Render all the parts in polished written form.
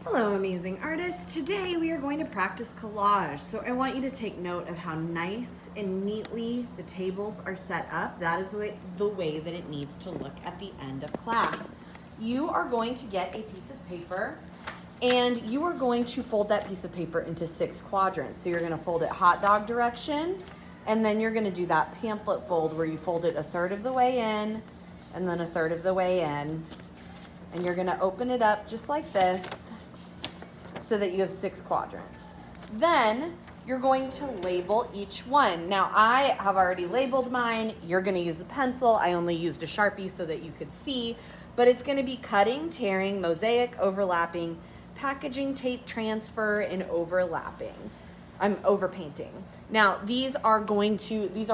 Hello, amazing artists. Today we are going to practice collage. So I want you to take note of how nice and neatly the tables are set up. That is the way that it needs to look at the end of class. You are going to get a piece of paper and you are going to fold that piece of paper into 6 quadrants. So you're going to fold it hot dog direction, and then you're going to do that pamphlet fold where you fold it 1/3 of the way in and then 1/3 of the way in. And you're going to open it up just like this, so that you have 6 quadrants. Then you're going to label each one. Now I have already labeled mine. You're going to use a pencil. I only used a Sharpie so that you could see, but it's going to be cutting, tearing, mosaic, overlapping, packaging, tape transfer, and overlapping. I'm overpainting. Now these are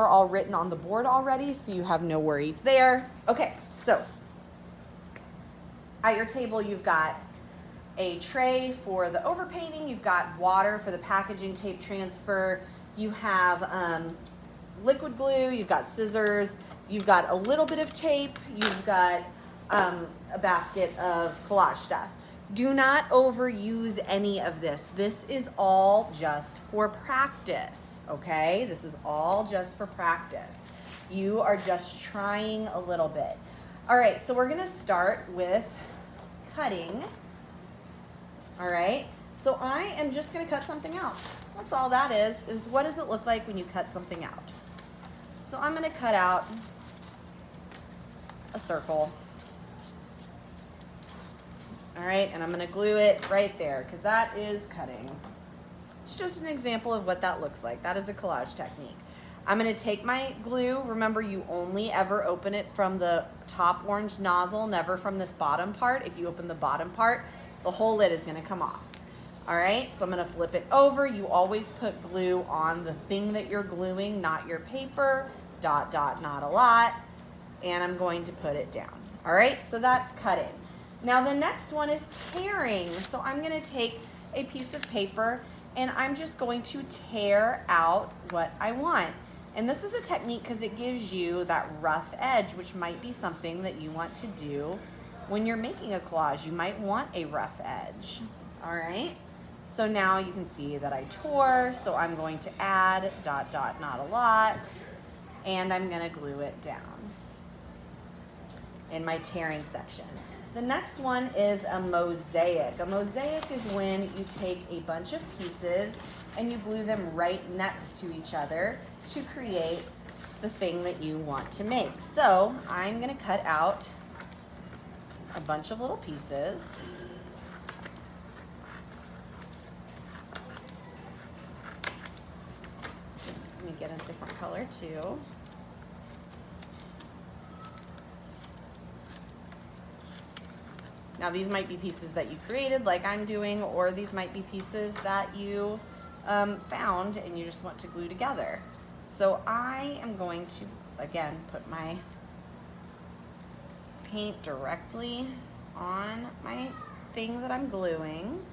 all written on the board already, so you have no worries there. Okay, so at your table you've got a tray for the overpainting, you've got water for the packaging, tape transfer, you have liquid glue, you've got scissors, you've got a little bit of tape, you've got a basket of collage stuff. Do not overuse any of this. This is all just for practice, okay? This is all just for practice. You are just trying a little bit. All right, so we're gonna start with cutting. All right, so I am just gonna cut something out. That's all that is what does it look like when you cut something out? So I'm gonna cut out a circle. All right, and I'm gonna glue it right there because that is cutting. It's just an example of what that looks like. That is a collage technique. I'm gonna take my glue. Remember, you only ever open it from the top orange nozzle, never from this bottom part. If you open the bottom part, the whole lid is gonna come off. All right, so I'm gonna flip it over. You always put glue on the thing that you're gluing, not your paper. Dot, dot, not a lot. And I'm going to put it down. All right, so that's cutting. Now the next one is tearing. So I'm gonna take a piece of paper and I'm just going to tear out what I want. And this is a technique because it gives you that rough edge, which might be something that you want to do when you're making a collage. You might want a rough edge. All right, so now you can see that I tore, so I'm going to add dot, dot, not a lot, and I'm gonna glue it down in my tearing section. The next one is a mosaic. A mosaic is when you take a bunch of pieces and you glue them right next to each other to create the thing that you want to make. So I'm gonna cut out a bunch of little pieces. Let me get a different color too. Now these might be pieces that you created like I'm doing, or these might be pieces that you found and you just want to glue together. So I am going to, again, put my paint directly on my thing that I'm gluing.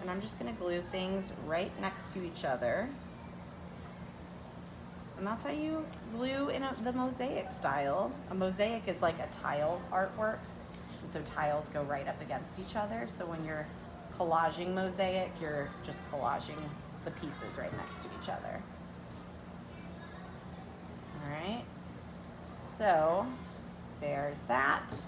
And I'm just gonna glue things right next to each other. And that's how you glue in the mosaic style. A mosaic is like a tile artwork. And so tiles go right up against each other. So when you're collaging mosaic, you're just collaging the pieces right next to each other. All right, so there's that.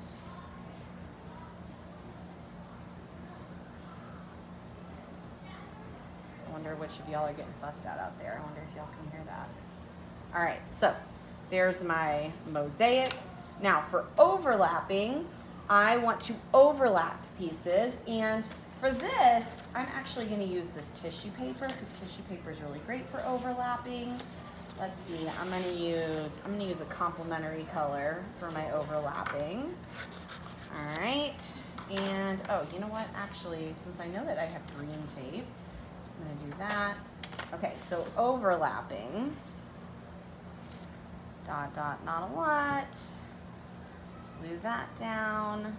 I wonder which of y'all are getting fussed out there. I wonder if y'all can hear that. All right, so there's my mosaic. Now for overlapping, I want to overlap pieces, and for this, I'm actually going to use this tissue paper because tissue paper is really great for overlapping. Let's see, I'm going to use a complementary color for my overlapping. All right, and oh, you know what? Actually, since I know that I have green tape, I'm going to do that. Okay, so overlapping. Dot, dot, not a lot. Glue that down.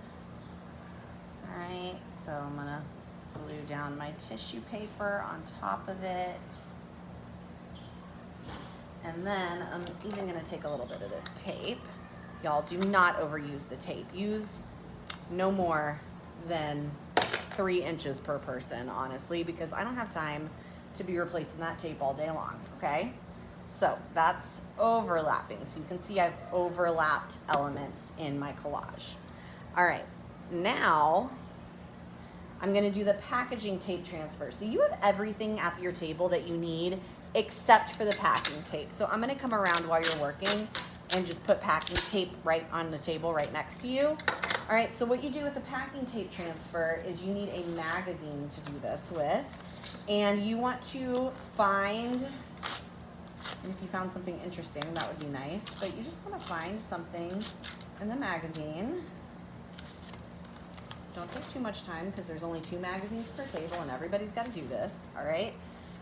All right, so I'm gonna glue down my tissue paper on top of it. And then I'm even gonna take a little bit of this tape. Y'all, do not overuse the tape. Use no more than 3 inches per person, honestly, because I don't have time to be replacing that tape all day long, okay? So that's overlapping. So you can see I've overlapped elements in my collage. All right, now I'm gonna do the packaging tape transfer. So you have everything at your table that you need except for the packing tape. So I'm gonna come around while you're working and just put packing tape right on the table right next to you. All right, so what you do with the packing tape transfer is you need a magazine to do this with. And you want to find, and if you found something interesting, that would be nice, but you just want to find something in the magazine. Don't take too much time because there's only 2 magazines per table and everybody's got to do this, all right?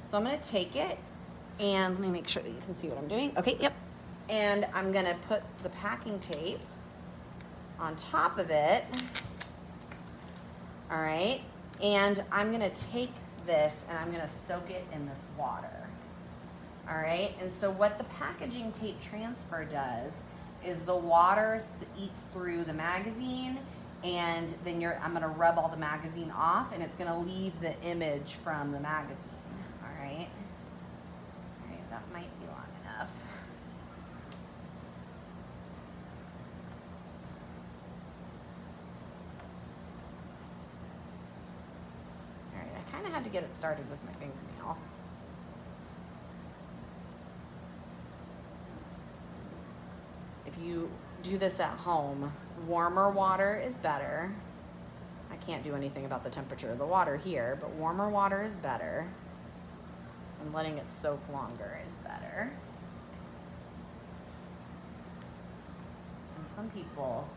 So I'm going to take it and let me make sure that you can see what I'm doing. Okay, yep. And I'm going to put the packing tape on top of it, all right? And I'm going to take this and I'm going to soak it in this water. All right, and so what the packaging tape transfer does is the water eats through the magazine, and then I'm going to rub all the magazine off, and it's going to leave the image from the magazine. All right, that might be long enough. I had to get it started with my fingernail. If you do this at home, warmer water is better. I can't do anything about the temperature of the water here, but warmer water is better. And letting it soak longer is better. And some people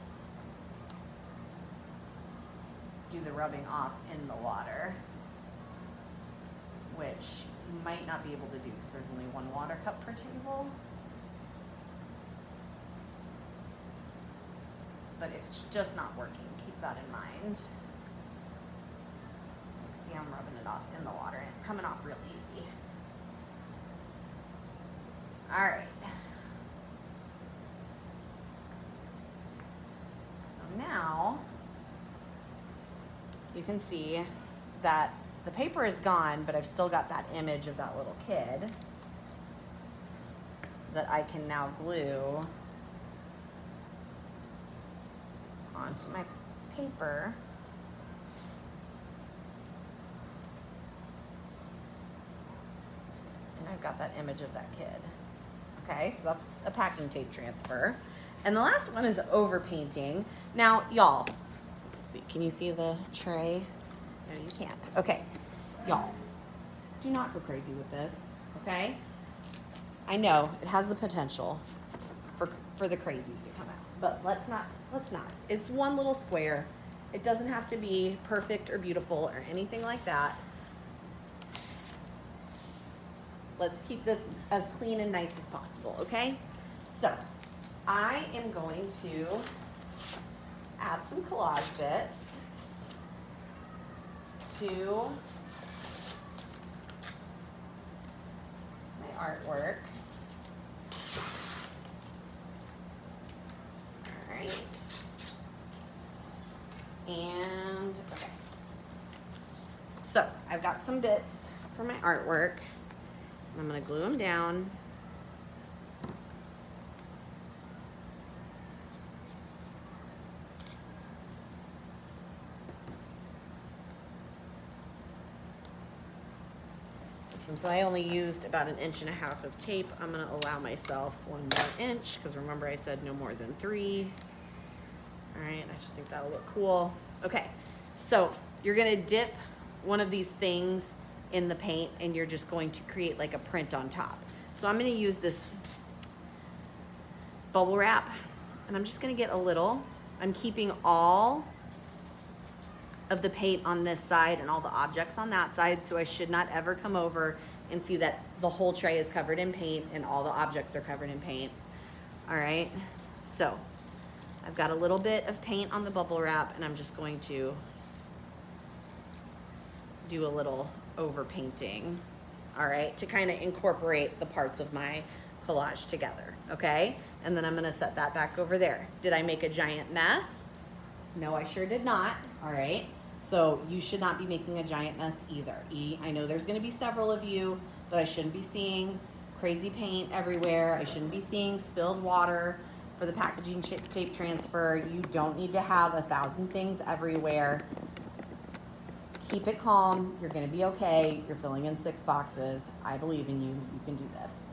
do the rubbing off in the water, which you might not be able to do because there's only 1 water cup per table. But if it's just not working, keep that in mind. See, I'm rubbing it off in the water and it's coming off real easy. All right. So now you can see that the paper is gone, but I've still got that image of that little kid that I can now glue onto my paper. And I've got that image of that kid. Okay, so that's a packing tape transfer. And the last one is overpainting. Now, y'all, let's see, can you see the tray? No, you can't. Okay, y'all, do not go crazy with this, okay? I know it has the potential for the crazies to come out, but let's not. It's one little square. It doesn't have to be perfect or beautiful or anything like that. Let's keep this as clean and nice as possible, okay? So I am going to add some collage bits to my artwork. All right. And, okay. So I've got some bits for my artwork. I'm going to glue them down. Since I only used about 1.5 inches of tape, I'm going to allow myself 1 more inch, because remember I said no more than 3. All right, I just think that'll look cool. Okay, so you're going to dip one of these things in the paint, and you're just going to create like a print on top. So I'm going to use this bubble wrap, and I'm just going to get a little. I'm keeping all of the paint on this side and all the objects on that side, so I should not ever come over and see that the whole tray is covered in paint and all the objects are covered in paint. All right, so I've got a little bit of paint on the bubble wrap, and I'm just going to do a little over painting, all right, to kind of incorporate the parts of my collage together, okay? And then I'm gonna set that back over there. Did I make a giant mess? No, I sure did not, all right? So you should not be making a giant mess either. I know there's going to be several of you, but I shouldn't be seeing crazy paint everywhere. I shouldn't be seeing spilled water for the packaging tape transfer. You don't need to have 1,000 things everywhere. Keep it calm. You're going to be okay. You're filling in 6 boxes. I believe in you. You can do this.